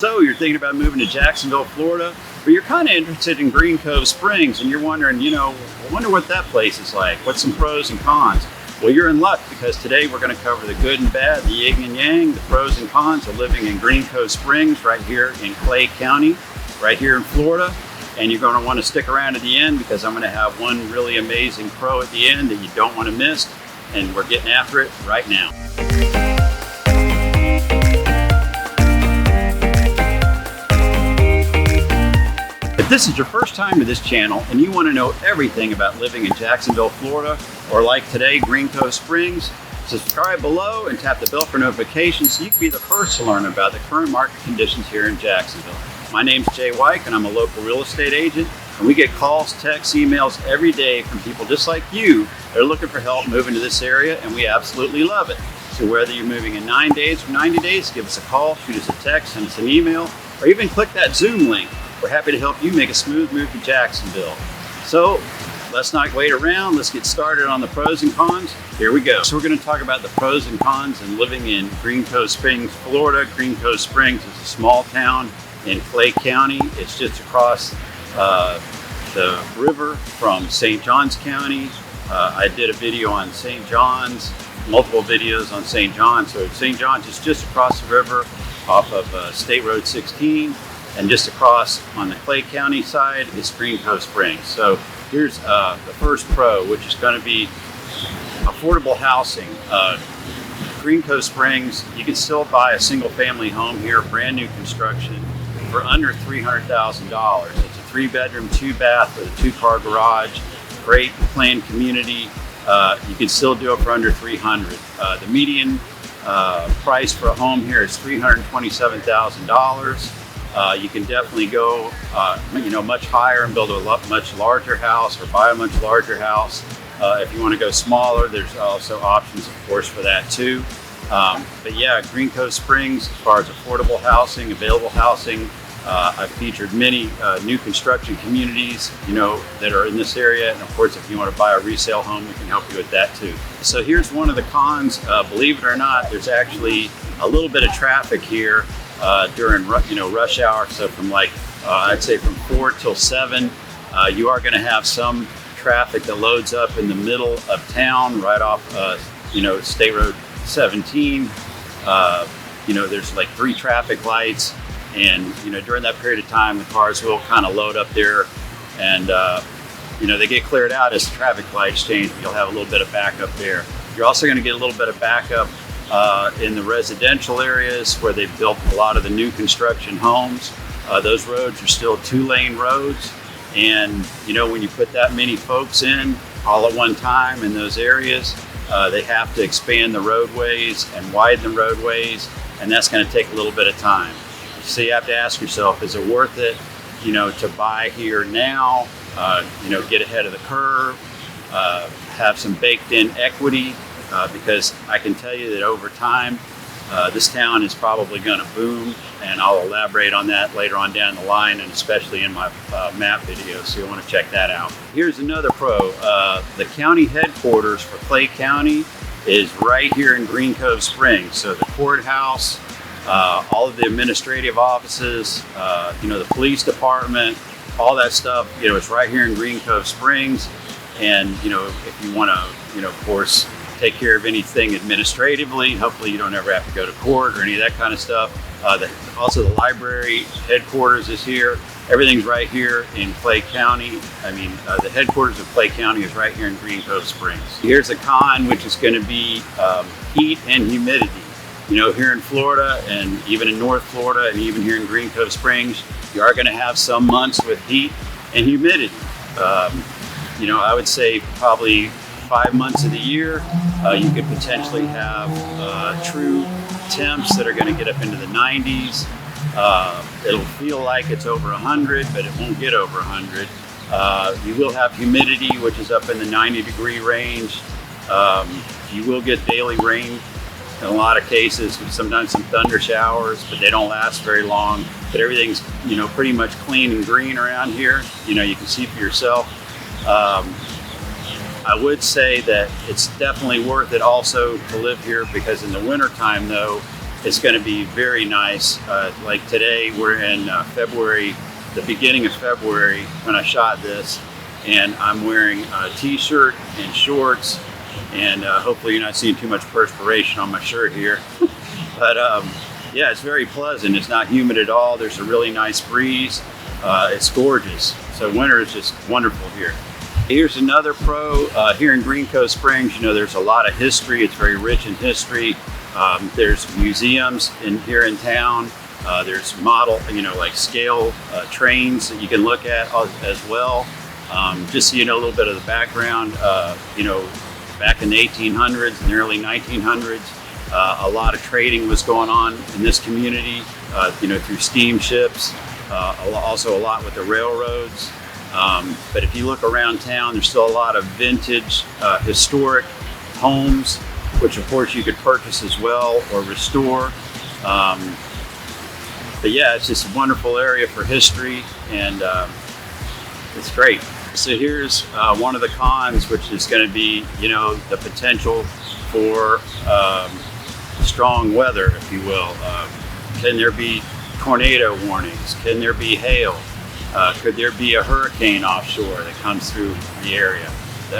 So you're thinking about moving to Jacksonville, Florida, but you're kind of interested in Green Cove Springs and you're wondering, I wonder what that place is like. What's some pros and cons? Well, you're in luck because today we're going to cover the good and bad, the yin and yang, the pros and cons of living in Green Cove Springs right here in Clay County, right here in Florida. And you're going to want to stick around to the end because I'm going to have one really amazing pro at the end that you don't want to miss. And we're getting after it right now. If this is your first time to this channel and you want to know everything about living in Jacksonville, Florida, or like today, Green Cove Springs, subscribe below and tap the bell for notifications so you can be the first to learn about the current market conditions here in Jacksonville. My name's Jay White and I'm a local real estate agent, and we get calls, texts, emails every day from people just like you that are looking for help moving to this area, and we absolutely love it. So whether you're moving in 9 days or 90 days, give us a call, shoot us a text, send us an email, or even click that Zoom link. We're happy to help you make a smooth move to Jacksonville. So let's not wait around. Let's get started on the pros and cons. Here we go. So we're going to talk about the pros and cons in living in Green Cove Springs, Florida. Green Cove Springs is a small town in Clay County. It's just across the river from St. Johns County. I did a video on St. Johns, multiple videos on St. Johns. So St. Johns is just across the river off of State Road 16. And just across on the Clay County side is Green Cove Springs. So here's the first pro, which is going to be affordable housing. Green Cove Springs, you can still buy a single family home here, brand new construction, for under $300,000. It's a 3-bedroom, 2-bath with a 2-car garage, great planned community. You can still do it for under $300,000. The median price for a home here is $327,000. You can definitely go, much higher and build a much larger house or buy a much larger house. If you want to go smaller, there's also options, of course, for that too. But yeah, Green Cove Springs, as far as affordable housing, available housing, I've featured many new construction communities, that are in this area. And of course, if you want to buy a resale home, we can help you with that too. So here's one of the cons. Believe it or not, there's actually a little bit of traffic here during rush hour. So from I'd say from 4 till 7, you are going to have some traffic that loads up in the middle of town, right off State Road 17. There's like 3 traffic lights, and during that period of time, the cars will kind of load up there, and they get cleared out as the traffic lights change. But you'll have a little bit of backup there. You're also going to get a little bit of backup in the residential areas where they've built a lot of the new construction homes. Those roads are still 2-lane roads, and when you put that many folks in all at one time in those areas, they have to expand the roadways and widen the roadways, and that's going to take a little bit of time. So you have to ask yourself, is it worth it to buy here now, get ahead of the curve, have some baked in equity, because I can tell you that over time, this town is probably going to boom, and I'll elaborate on that later on down the line, and especially in my map video, so you'll want to check that out. Here's another pro. The county headquarters for Clay County is right here in Green Cove Springs. So the courthouse, all of the administrative offices, the police department, all that stuff, it's right here in Green Cove Springs. And, if you want to, of course, take care of anything administratively, hopefully you don't ever have to go to court or any of that kind of stuff. Also the library headquarters is here. Everything's right here in Clay County. The headquarters of Clay County is right here in Green Cove Springs. Here's a con, which is going to be heat and humidity. Here in Florida, and even in North Florida, and even here in Green Cove Springs, you are going to have some months with heat and humidity. I would say probably 5 months of the year, you could potentially have true temps that are going to get up into the 90s. It'll feel like it's over 100, but it won't get over 100. You will have humidity, which is up in the 90-degree range. You will get daily rain in a lot of cases, sometimes some thunder showers, but they don't last very long. But everything's, pretty much clean and green around here. You can see for yourself. I would say that it's definitely worth it also to live here, because in the wintertime though, it's going to be very nice. Like today, we're in February, the beginning of February when I shot this, and I'm wearing a t-shirt and shorts, and hopefully you're not seeing too much perspiration on my shirt here. But yeah, it's very pleasant. It's not humid at all. There's a really nice breeze. It's gorgeous. So winter is just wonderful here. Here's another pro here in Green Cove Springs. You know, there's a lot of history. It's very rich in history. There's museums here in town. There's model, you know, like scale trains that you can look at as well. Just so you know a little bit of the background, you know, back in the 1800s and the early 1900s, a lot of trading was going on in this community, you know, through steamships, also a lot with the railroads. But if you look around town, there's still a lot of vintage, historic homes, which of course you could purchase as well or restore. But yeah, it's just a wonderful area for history, and it's great. So here's one of the cons, which is going to be, you know, the potential for strong weather, if you will. Can there be tornado warnings? Can there be hail? Could there be a hurricane offshore that comes through the area?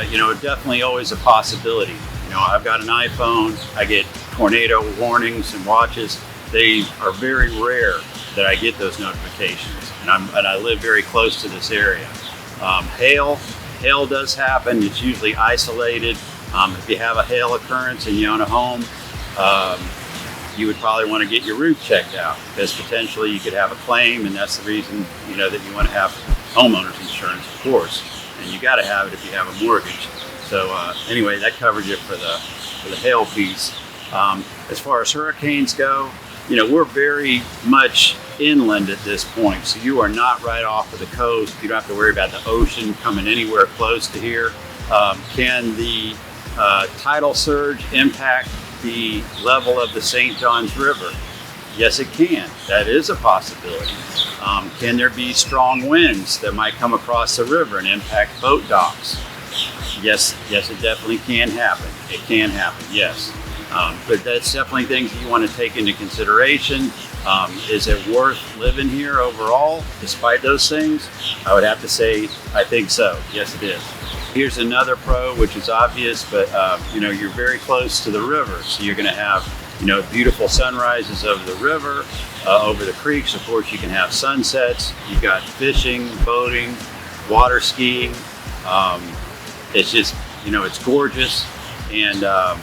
You know, definitely always a possibility. You know, I've got an iPhone. I get tornado warnings and watches. They are very rare that I get those notifications, and I live very close to this area. Hail does happen. It's usually isolated. If you have a hail occurrence and you own a home, you would probably want to get your roof checked out, because potentially you could have a claim, and that's the reason, you know, that you want to have homeowners insurance, of course, and you got to have it if you have a mortgage. So anyway, that covers you for the hail piece. As far as hurricanes go, you know, we're very much inland at this point, so you are not right off of the coast. You don't have to worry about the ocean coming anywhere close to here. Can the tidal surge impact the level of the St. Johns River? Yes, it can. That is a possibility. Can there be strong winds that might come across the river and impact boat docks? Yes, it definitely can happen. It can happen, yes. But that's definitely things that you want to take into consideration. Is it worth living here overall, despite those things? I would have to say, I think so. Yes, it is. Here's another pro, which is obvious, but you know, you're very close to the river, so you're going to have, you know, beautiful sunrises over the river, over the creeks. Of course, you can have sunsets. You've got fishing, boating, water skiing. It's just, you know, it's gorgeous. And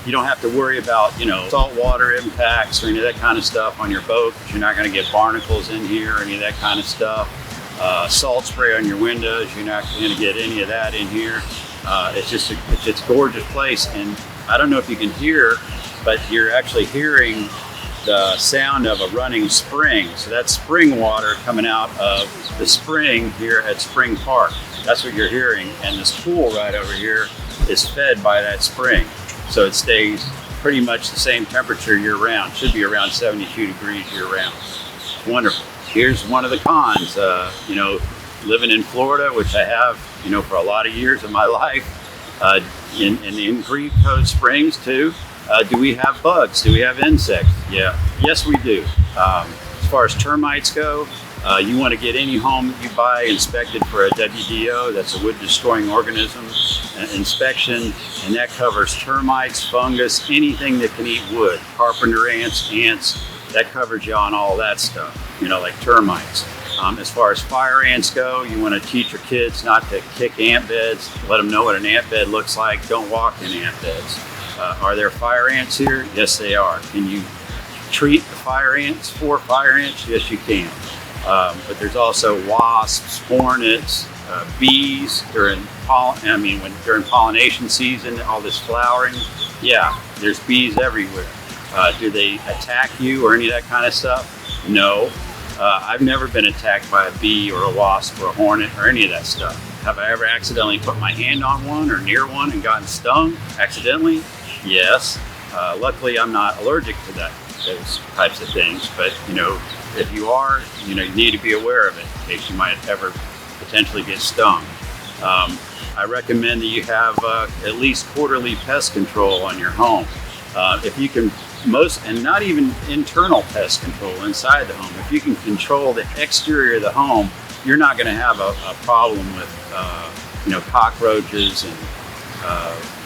you don't have to worry about, you know, saltwater impacts or any of that kind of stuff on your boat, because you're not going to get barnacles in here or any of that kind of stuff. Salt spray on your windows, you're not going to get any of that in here. It's just a gorgeous place. And I don't know if you can hear, but you're actually hearing the sound of a running spring. So that's spring water coming out of the spring here at Spring Park. That's what you're hearing. And this pool right over here is fed by that spring. So it stays pretty much the same temperature year round. Should be around 72 degrees year round. Wonderful. Here's one of the cons, you know, living in Florida, which I have, you know, for a lot of years of my life, in Green Cove Springs too. Do we have bugs? Do we have insects? Yeah, yes we do. As far as termites go, you want to get any home that you buy inspected for a WDO, that's a wood destroying organism inspection, and that covers termites, fungus, anything that can eat wood, carpenter ants, that covers you on all that stuff, you know, like termites. As far as fire ants go, you want to teach your kids not to kick ant beds, let them know what an ant bed looks like, don't walk in ant beds. Are there fire ants here? Yes, they are. Can you treat the fire ants for fire ants? Yes, you can. But there's also wasps, hornets, bees during pollination season, all this flowering. Yeah, there's bees everywhere. Do they attack you or any of that kind of stuff? No. I've never been attacked by a bee or a wasp or a hornet or any of that stuff. Have I ever accidentally put my hand on one or near one and gotten stung accidentally? Yes. Luckily, I'm not allergic to those types of things, but you know, if you are, you know, you need to be aware of it in case you might ever potentially get stung. I recommend that you have at least quarterly pest control on your home. If you can, and not even internal pest control inside the home. If you can control the exterior of the home, you're not going to have a problem with cockroaches and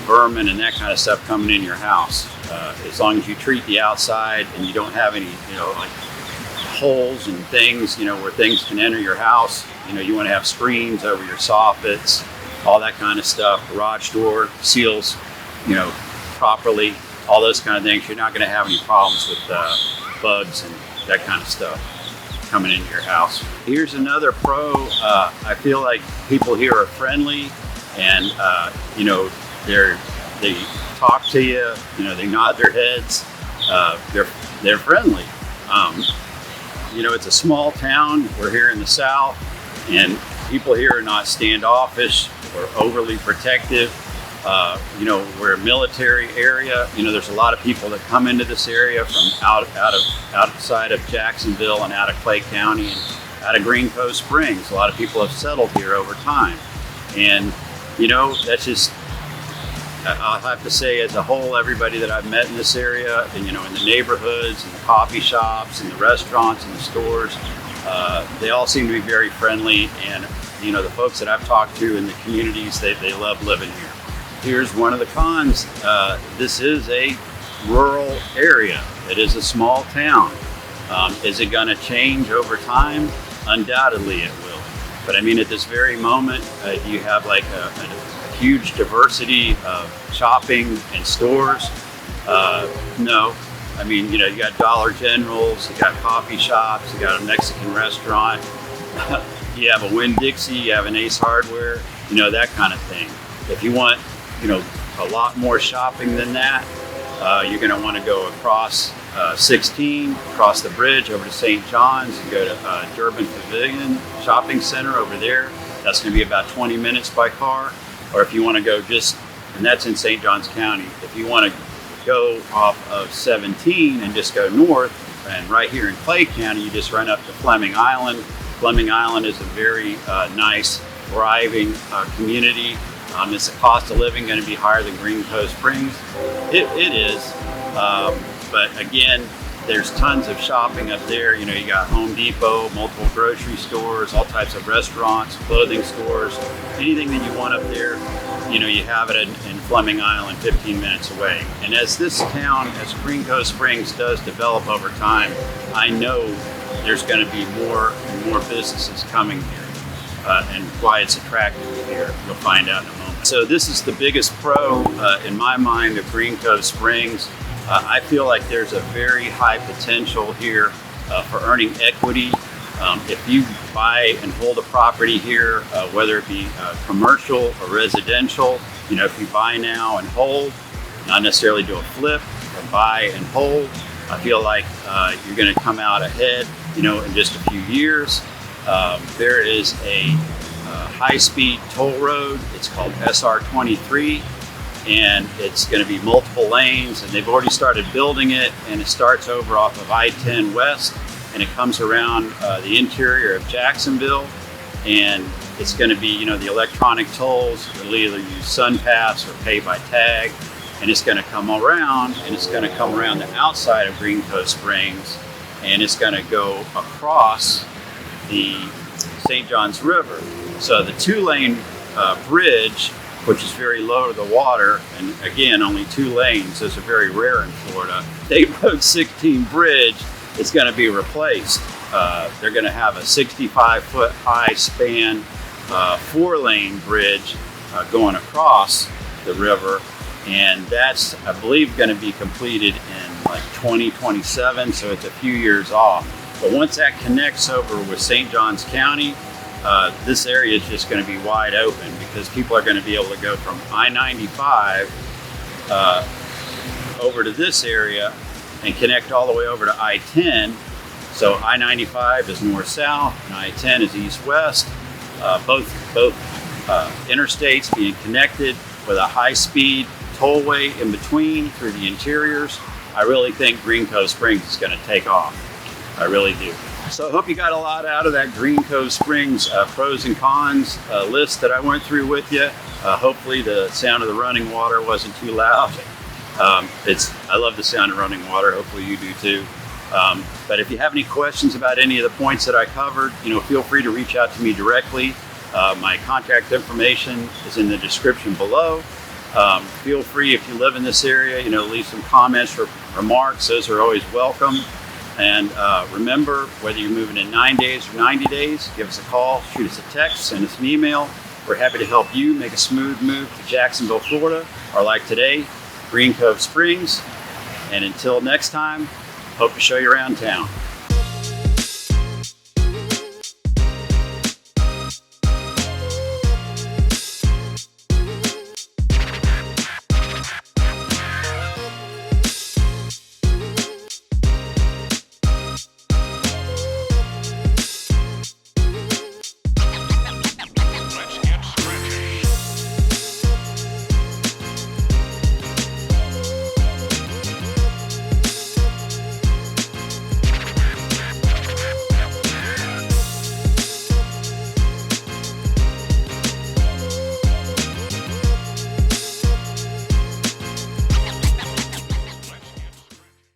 vermin and that kind of stuff coming in your house. As long as you treat the outside and you don't have any like holes and things where things can enter your house. You want to have screens over your soffits, all that kind of stuff. Garage door seals properly, all those kind of things. You're not going to have any problems with bugs and that kind of stuff coming into your house. Here's another pro. I feel like people here are friendly, and they talk to you. They nod their heads. They're friendly. It's a small town. We're here in the South, and people here are not standoffish or overly protective. We're a military area. There's a lot of people that come into this area from outside of Jacksonville and out of Clay County and out of Green Cove Springs. A lot of people have settled here over time. And, that's just, I'll have to say as a whole, everybody that I've met in this area, and, in the neighborhoods and the coffee shops and the restaurants and the stores, they all seem to be very friendly. And, the folks that I've talked to in the communities, they love living here. Here's one of the cons. This is a rural area. It is a small town. Is it going to change over time? Undoubtedly it will. But at this very moment, you have like a huge diversity of shopping and stores. No. You got Dollar Generals, you got coffee shops, you got a Mexican restaurant, you have a Winn-Dixie, you have an Ace Hardware, that kind of thing. If you want a lot more shopping than that, you're going to want to go across 16, across the bridge over to St. John's, and go to Durban Pavilion Shopping Center over there. That's going to be about 20 minutes by car. Or if you want to go and that's in St. Johns County, if you want to go off of 17 and just go north, and right here in Clay County, you just run up to Fleming Island. Fleming Island is a very nice, thriving community. Is the cost of living going to be higher than Green Cove Springs? It is, but again, there's tons of shopping up there. You got Home Depot, multiple grocery stores, all types of restaurants, clothing stores, anything that you want up there. You have it in Fleming Island, 15 minutes away. And as this town, as Green Cove Springs does develop over time, I know there's going to be more and more businesses coming here. And why it's attractive here, you'll find out in a moment. So this is the biggest pro in my mind of Green Cove Springs. I feel like there's a very high potential here for earning equity. If you buy and hold a property here, whether it be commercial or residential, if you buy now and hold, not necessarily do a flip, or buy and hold, I feel like you're going to come out ahead, in just a few years. There is a high-speed toll road. It's called SR23, and it's going to be multiple lanes, and they've already started building it, and it starts over off of I-10 West, and it comes around the interior of Jacksonville, and it's going to be, the electronic tolls. It'll either use SunPass or pay by tag, and it's going to come around, and it's going to come around the outside of Green Cove Springs, and it's going to go across the St. Johns River. So the two-lane bridge, which is very low to the water, and again, only 2 lanes, those are very rare in Florida. State Road 16 bridge is going to be replaced. They're going to have a 65-foot high span 4-lane bridge going across the river, and that's, I believe, going to be completed in like 2027, so it's a few years off. But once that connects over with St. Johns County, this area is just going to be wide open, because people are going to be able to go from I-95 over to this area and connect all the way over to I-10. So I-95 is north-south and I-10 is east-west. Both interstates being connected with a high-speed tollway in between through the interiors. I really think Green Cove Springs is going to take off. I really do. So I hope you got a lot out of that Green Cove Springs pros and cons list that I went through with you. Hopefully the sound of the running water wasn't too loud. I love the sound of running water. Hopefully you do too. But if you have any questions about any of the points that I covered, feel free to reach out to me directly. My contact information is in the description below. Feel free, if you live in this area, leave some comments or remarks. Those are always welcome. And remember, whether you're moving in 9 days or 90 days, give us a call, shoot us a text, send us an email. We're happy to help you make a smooth move to Jacksonville, Florida, or like today, Green Cove Springs. And until next time, hope to show you around town.